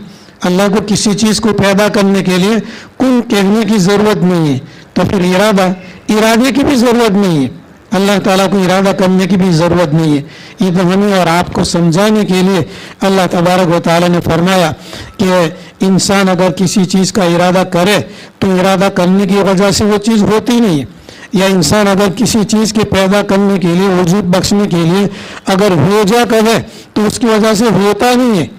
अल्लाह को किसी चीज़ को पैदा करने के लिए कुन कहने की ज़रूरत नहीं है, तो फिर इरादे की भी ज़रूरत नहीं है, अल्लाह ताला को इरादा करने की भी ज़रूरत नहीं है। ये तो हमें और आपको समझाने के लिए अल्लाह तबारक व तआला ने फरमाया कि इंसान अगर किसी चीज़ का इरादा करे तो इरादा करने की वजह से वो चीज़ होती नहीं है, या इंसान अगर किसी चीज़ के पैदा करने के लिए, वजूद बख्शने के लिए अगर हो जा करे तो उसकी वजह से होता नहीं है।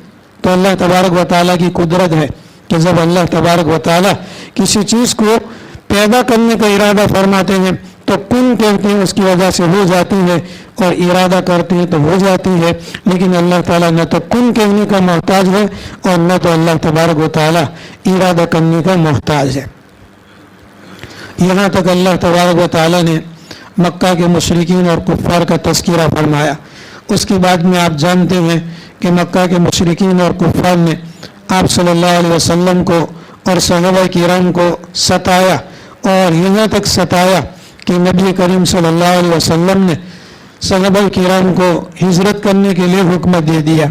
तो अल्लाह तबारक व तआला की कुदरत है कि जब अल्लाह तबारक व तआला किसी चीज़ को पैदा करने का इरादा फरमाते हैं तो कुन कहते हैं, उसकी वजह से हो जाती है, और इरादा करते हैं तो हो जाती है। लेकिन अल्लाह ताला न तो कुन कहने का मोहताज है और न तो अल्लाह तबारक व तआला इरादा करने का मोहताज है। यहाँ तक अल्लाह तबारक व तआला ने मक्का के मुशरिकीन और कुफ़ार का तज़किरा फरमाया। उसके बाद में आप जानते हैं कि मक्का के मुशरिकीन और कुफ़ार ने आप सल्लल्लाहु अलैहि वसल्लम को और सहाबा किराम को सताया, और यहाँ तक सताया कि नबी करीम सल्लल्लाहु अलैहि वसल्लम ने सहाबा किराम को हिजरत करने के लिए हुक्म दे दिया।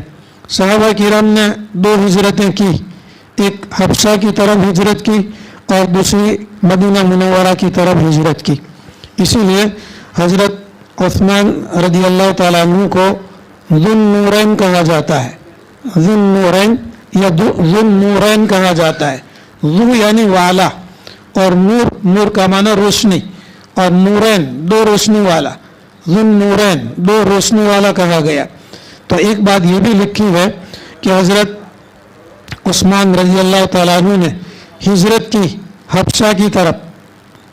सहाबा किराम ने 2 हिजरतें की, एक हबशा की तरफ हिजरत की और दूसरी मदीना मुनव्वरा की तरफ हिजरत की। इसीलिए हज़रत उस्मान रज़ी अल्लाह तआला अन्हु को ज़ुन्नूरैन कहा जाता है, ज़ुन्नूरैन या ज़ुन्नूरैन कहा जाता है। ज़ु यानी वाला, और नूर का माना रोशनी, और नूरैन 2 रोशनी वाला, ज़ुन्नूरैन 2 रोशनी वाला कहा गया। तो एक बात ये भी लिखी है कि हज़रत उस्मान रज़ी अल्लाह तआला अन्हु ने हिजरत की हबशा की तरफ,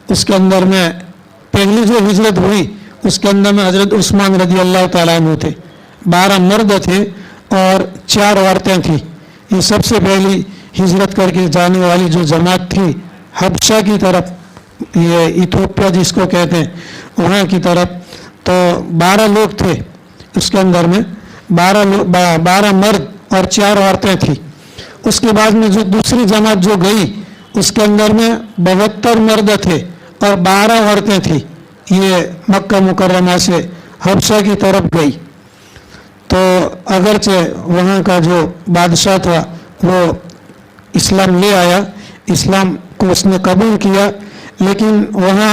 उसके अंदर में पहली जो हिजरत हुई उसके अंदर में हज़रत उस्मान रज़ी अल्लाह तआला अन्हु थे, 12 मर्द थे और 4 औरतें थी। ये सबसे पहली हिजरत करके जाने वाली जो जमात थी हबशा की तरफ, ये इथियोपिया जिसको कहते हैं, वहाँ की तरफ, तो 12 लोग थे। उसके अंदर में 12 मर्द और 4 औरतें थी। उसके बाद में जो दूसरी जमात जो गई उसके अंदर में 72 मर्द थे और 12 औरतें थी। ये मक्का मुकर्रमा से हबशा की तरफ गई। तो अगरचे वहाँ का जो बादशाह था वो इस्लाम ले आया, इस्लाम को उसने कबूल किया, लेकिन वहाँ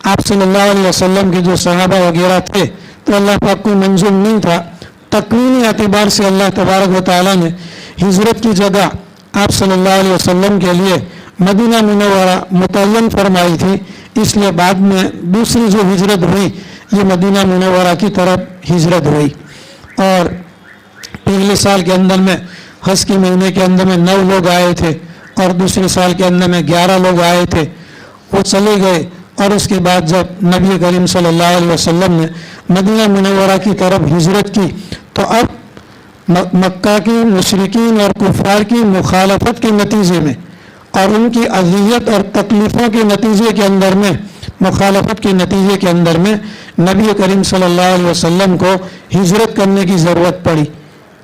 आप सल्लल्लाहु अलैहि वसल्लम के जो सहाबा वगैरह थे तो अल्लाह पाक को मंजूर नहीं था। तकवीनी एतबार से अल्लाह तबारक व तआला ने हिजरत की जगह आप सल्लल्लाहु अलैहि वसल्लम के लिए मदीना मुनव्वरा मुतय्यन फरमाई थी, इसलिए बाद में दूसरी जो हिजरत हुई ये मदीना मुनव्वरा की तरफ हिजरत हुई। और पहले साल के अंदर में हज के महीने के अंदर में 9 लोग आए थे और दूसरे साल के अंदर में 11 लोग आए थे, वो चले गए। और उसके बाद जब नबी करीम सल्लल्लाहु अलैहि वसल्लम ने मदीना मुनव्वरा की तरफ हिजरत की तो अब मक्का के मुशरिकीन और कुफार की मुखालफत के नतीजे में और उनकी अज़ियत और तकलीफ़ों के नतीजे के अंदर में, मुखालफत के नतीजे के अंदर में नबी करीम सल्लल्लाहु अलैहि वसल्लम को हिजरत करने की ज़रूरत पड़ी।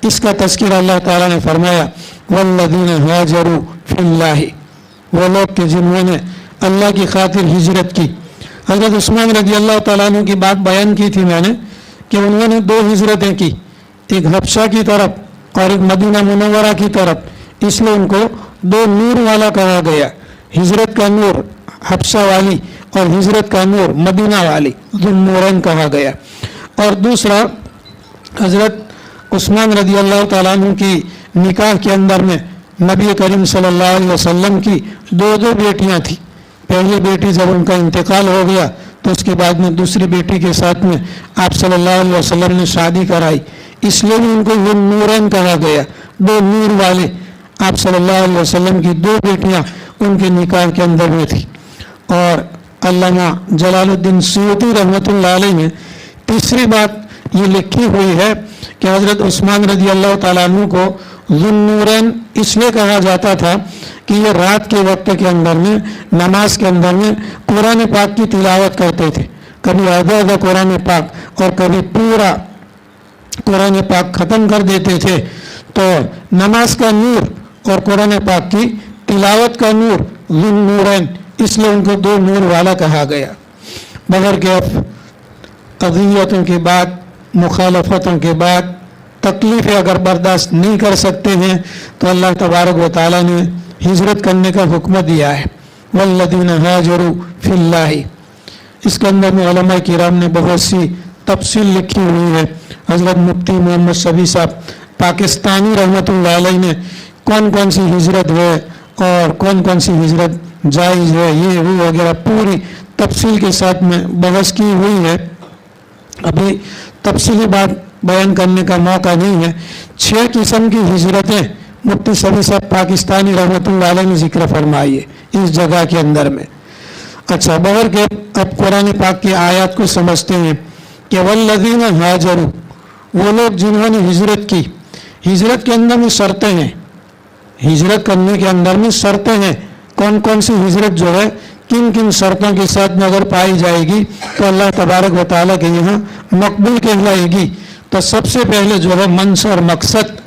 इसका तज़किरा अल्लाह ताला ने फरमाया, वल्लज़ीना हाजरू फिल्लाहि, वो लोग के जिन्होंने अल्लाह की खातिर हिजरत की। हज़रत उस्मान रज़ी अल्लाह ताला अन्हु की बात बयान की थी मैंने कि उन्होंने 2 हिजरतें की, एक हबशा की तरफ और एक मदीना मुनव्वरा की तरफ, इसलिए उनको 2 नूर वाला कहा गया। हिजरत का नूर हबशा वाली और हिजरत का नूर मदीना वाली, ज़ुन्नूरैन कहा गया। और दूसरा, हज़रत उस्मान रज़ी अल्लाह ताला अन्हु की निकाह के अंदर में नबी करीम सल्लल्लाहु अलैहि वसल्लम की 2 बेटियां थी। पहली बेटी जब उनका इंतकाल हो गया तो उसके बाद में दूसरी बेटी के साथ में आप सल्लल्लाहु अलैहि वसल्लम ने शादी कराई, इसलिए भी उनको ज़ुन्नूरैन कहा गया, 2 नूर वाले। आप सल्लल्लाहु अलैहि वसल्लम की 2 बेटियां उनके निकाह के अंदर में थी। और अल्लामा जलालुद्दीन सुयूती रहमतुल्लाह अलैह ने तीसरी बात ये लिखी हुई है कि हज़रत उस्मान रज़ी अल्लाह ताला अन्हु को ज़ुन्नूरैन इसलिए कहा जाता था कि ये रात के वक्त के अंदर में, नमाज के अंदर में कुरान पाक की तिलावत करते थे, कभी आधा कुरान पाक और कभी पूरा कुरान पाक ख़त्म कर देते थे। तो नमाज का नूर और कुरान पाक की तिलावत का नूर ज़ुन्नूरैन, इसलिए उनको 2 नूर वाला कहा गया। बगैर के अज़ियतों के बाद, मुखालफतों के बाद तकलीफ़ें अगर बर्दाश्त नहीं कर सकते हैं तो अल्लाह तबारक व तआला ने हिजरत करने का हुक्म दिया है। वल्लदीना हाजरू फिल्लाही, इसके अंदर में उलमा किराम ने बहुत सी तफसील लिखी हुई है। हज़रत मुफ्ती मोहम्मद शफी साहब पाकिस्तानी रहमतुल्लाह अलैह ने कौन कौन सी हिजरत है और कौन कौन सी हिजरत जायज़ है, ये वो वगैरह पूरी तफसील के साथ में बहस की हुई है। अभी तफसीली बात बयान करने का मौका नहीं है। 6 किस्म की हिजरतें मुफ्ती शफी साहब पाकिस्तानी रहमतुल्लाह अलैह ने जिक्र फरमाई है इस जगह के अंदर में। अच्छा, बहर के अब कुरान पाक की आयत को समझते हैं कि वल्लज़ीना हाजरू, वो लोग जिन्होंने हिजरत की। हिजरत के अंदर में शर्तें हैं, हिजरत करने के अंदर में शर्तें हैं। कौन कौन सी हिजरत जो है किन किन शर्तों के साथ में अगर पाई जाएगी तो अल्लाह तबारक व तआला के यहाँ मकबूल कहलाएगी। तो सबसे पहले जो है मंशा और मकसद,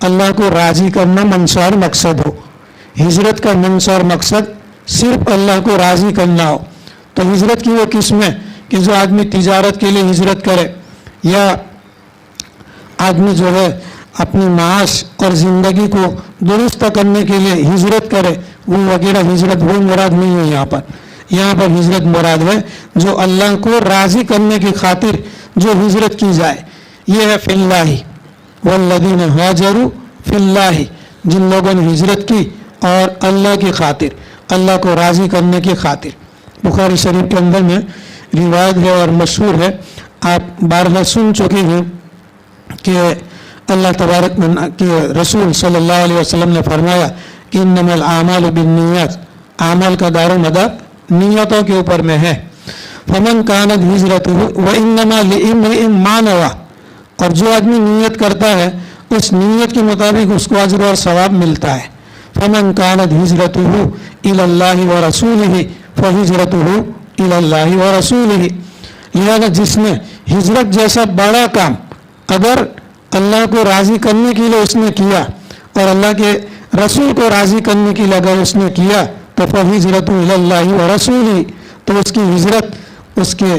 अल्लाह को राज़ी करना मंशा और मकसद हो। हिजरत का मंशा और मकसद सिर्फ अल्लाह को राज़ी करना हो। तो हिजरत की वो किस्म है कि जो आदमी तिजारत के लिए हिजरत करे या आदमी जो है अपनी माश और ज़िंदगी को दुरुस्त करने के लिए हिजरत करे, वो वगैरह हिजरत वो मुराद नहीं है। यहाँ पर हिजरत मुराद है जो अल्लाह को राज़ी करने की खातिर जो हिजरत की जाए, ये है फिल्लाही। वल्लज़ीना हाजरू फिल्लाही, जिन लोगों ने हिजरत की और अल्लाह की खातिर, अल्लाह को राज़ी करने की खातिर। बुखारी शरीफ के अंदर में रिवायत है और मशहूर है, आप बारहा सुन चुके हैं कि अल्लाह तबारक के रसूल सल्लल्लाहु अलैहि वसल्लम ने फरमाया कि इन्नमल आमालु बिन्नियात, आमल का दारो मदार नियतों के ऊपर में है। फमन कानत हिजरतुहु व इन्नमा लिइम्रिइन मा नवा, और जो आदमी नियत करता है उस नियत के मुताबिक उसको अजर और सवाब मिलता है। फमन कानत हिजरतुहु इलल्लाहि व रसूलिही फहिजरतुहु इलल्लाहि व रसूलिही, लिहाजा जिसने हिजरत जैसा बड़ा काम अगर अल्लाह को राज़ी करने के लिए उसने किया और अल्लाह के रसूल को राज़ी करने के लिए अगर उसने किया तो फहिजरतुहु इलल्लाहि व रसूलिही, तो उसकी हिजरत उसके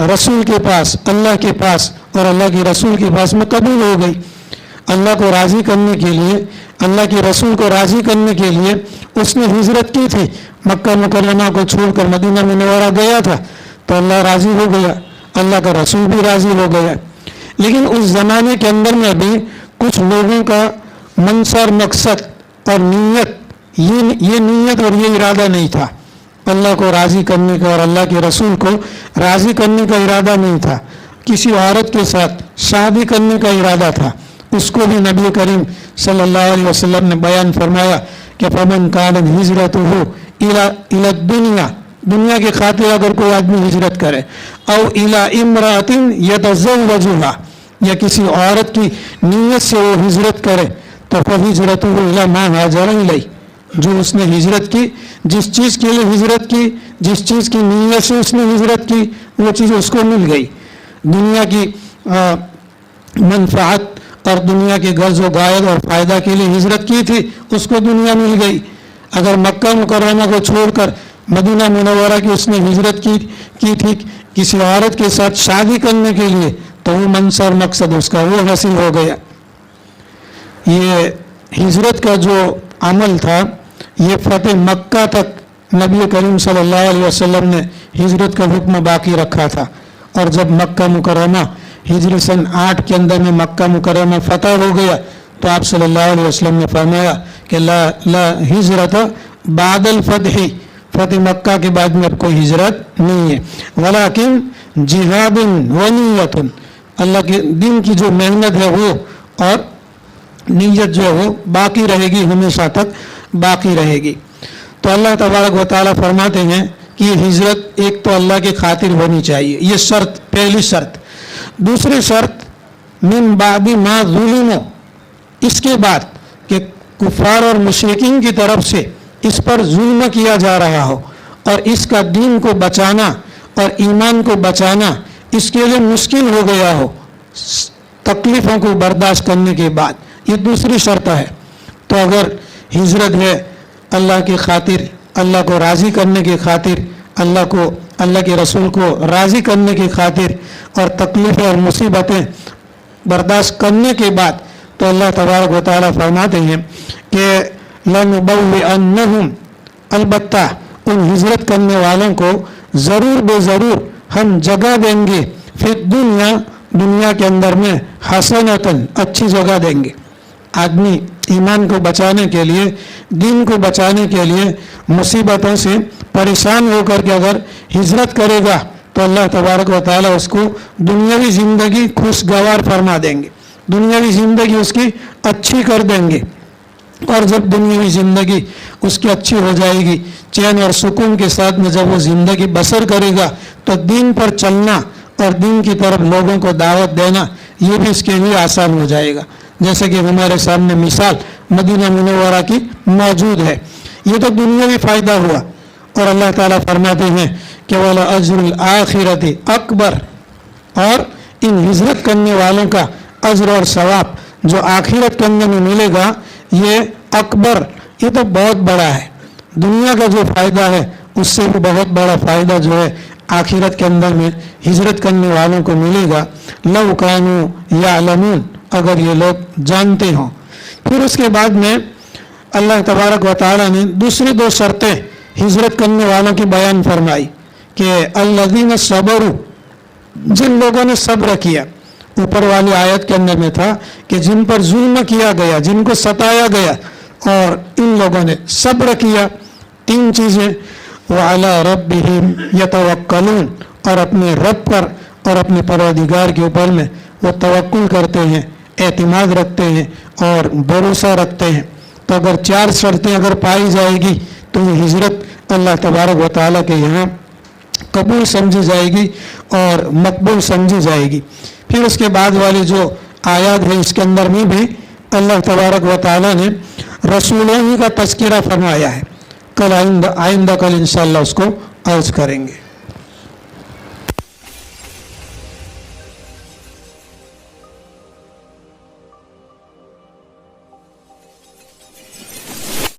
रसूल के पास, अल्लाह के पास और अल्लाह के रसूल के पास में कबूल हो गई। अल्लाह को राज़ी करने के लिए, अल्लाह के रसूल को राज़ी करने के लिए उसने हिजरत की थी। मक्का मुकर्रमा को छोड़कर मदीना मुनव्वरा गया था तो अल्लाह राज़ी हो गया, अल्लाह का रसूल भी राज़ी हो गया। लेकिन उस ज़माने के अंदर में भी कुछ लोगों का मंशा और मकसद और नीयत, ये नीयत और ये इरादा नहीं था। अल्लाह को राज़ी करने का और अल्लाह के रसूल को राज़ी करने का इरादा नहीं था, किसी औरत के साथ शादी करने का इरादा था। उसको भी नबी करीम सल्लल्लाहु अलैहि वसल्लम ने बयान फरमाया कि फमन कानत हिजरतुहु इला दुनिया, दुनिया की खातिर अगर कोई आदमी हिजरत करे, औ इला इमरातिन यतज़व्वजुहा, या किसी औरत की नीयत से वो हिजरत करे तो फहिजरतुहु इला मा हाजर इलैहि, जो उसने हिजरत की, जिस चीज़ के लिए हिजरत की, जिस चीज़ की नीयत से उसने हिजरत की, वो चीज़ उसको मिल गई। दुनिया की मनफात और दुनिया के गर्ज व गायद और फ़ायदा के लिए हिजरत की थी, उसको दुनिया मिल गई। अगर मक्का मुकर्रमा को छोड़कर मदीना मुनव्वरा की उसने हिजरत की थी किसी औरत के साथ शादी करने के लिए, तो वो मंशा और मकसद उसका वो हासिल हो गया। ये हिजरत का जो अमल था, ये फतेह मक्का तक नबी करीम सल्लल्लाहु अलैहि वसल्लम ने हिजरत का हुक्म बाकी रखा था। और जब मक्का मुकर्रमा हिजरी सन 8 के अंदर में मक्का मुकर्रमा फतह हो गया तो आप सल्लल्लाहु अलैहि वसल्लम ने फरमाया कि ला हिजरत बादल फतही, फतेह मक्का के बाद में अब कोई हिजरत नहीं है। वलाकिन जिहादुन व नियतुन, अल्लाह के दिन की जो मेहनत है वो और नीयत जो है वो बाकी रहेगी, हमेशा तक बाकी रहेगी। तो अल्लाह तबारक व तआला फरमाते हैं कि हिजरत एक तो अल्लाह की खातिर होनी चाहिए, ये शर्त, पहली शर्त। दूसरी शर्त मिन बादी मा ज़ुलिमो, इसके बाद कि कुफार और मुशरिकीन की तरफ से इस पर जुल्म किया जा रहा हो और इसका दीन को बचाना और ईमान को बचाना इसके लिए मुश्किल हो गया हो तकलीफ़ों को बर्दाश्त करने के बाद, ये दूसरी शर्त है। तो अगर हिजरत है अल्लाह की खातिर, अल्लाह को राज़ी करने की खातिर, अल्लाह के रसूल को राज़ी करने की खातिर, और तकलीफ़ें और मुसीबतें बर्दाश्त करने के बाद तो अल्लाह तबारक व तआला फरमाते हैं कि लनुबव्विअन्नहुम, अलबत्ता उन हिजरत करने वालों को ज़रूर बेज़रूर हम जगह देंगे, फिर दुनिया के अंदर में हसनतन, अच्छी जगह देंगे। आदमी ईमान को बचाने के लिए, दीन को बचाने के लिए मुसीबतों से परेशान होकर के अगर हिजरत करेगा तो अल्लाह तबारक व तआला उसको दुनियावी ज़िंदगी खुशगवार फरमा देंगे, दुनियावी ज़िंदगी उसकी अच्छी कर देंगे। और जब दुनियावी ज़िंदगी उसकी अच्छी हो जाएगी, चैन और सुकून के साथ में जब वो ज़िंदगी बसर करेगा तो दीन पर चलना और दीन की तरफ लोगों को दावत देना ये भी इसके लिए आसान हो जाएगा। जैसे कि हमारे सामने मिसाल मदीना मुनव्वरा की मौजूद है। ये तो दुनियावी फ़ायदा हुआ। और अल्लाह ताला फरमाते हैं कि वला अज्रुल आखिरति अकबर, और इन हिजरत करने वालों का अज्र और सवाब जो आखिरत के अंदर में मिलेगा ये अकबर, ये तो बहुत बड़ा है। दुनिया का जो फ़ायदा है उससे भी बहुत बड़ा फ़ायदा जो है आखिरत के अंदर में हिजरत करने वालों को मिलेगा। लव कानू यालमून, अगर ये लोग जानते हों। फिर उसके बाद में अल्लाह तबारक व तआला ने दूसरी दो शर्तें हिजरत करने वालों की बयान फरमाई कि अल्लज़ीन सबरू, जिन लोगों ने सब्र किया। ऊपर वाली आयत के अंदर में था कि जिन पर जुल्म किया गया, जिनको सताया गया, और इन लोगों ने सब्र किया। तीन चीज़ें, व अला रब्बिहिम यतवक्कलून, और अपने रब पर और अपने परवरदिगार के ऊपर में वो तवक्कुल करते हैं, एतमाद रखते हैं और भरोसा रखते हैं। तो अगर चार शर्तें अगर पाई जाएगी तो ये हिजरत अल्लाह तबारक व तआला के यहाँ कबूल समझी जाएगी और मकबूल समझी जाएगी। फिर उसके बाद वाली जो आयत है इसके अंदर में भी अल्लाह तबारक व तआला ने रसूलों ही का तज़किरा फरमाया है। कल आइंदा कल इंशाअल्लाह उसको अर्ज करेंगे।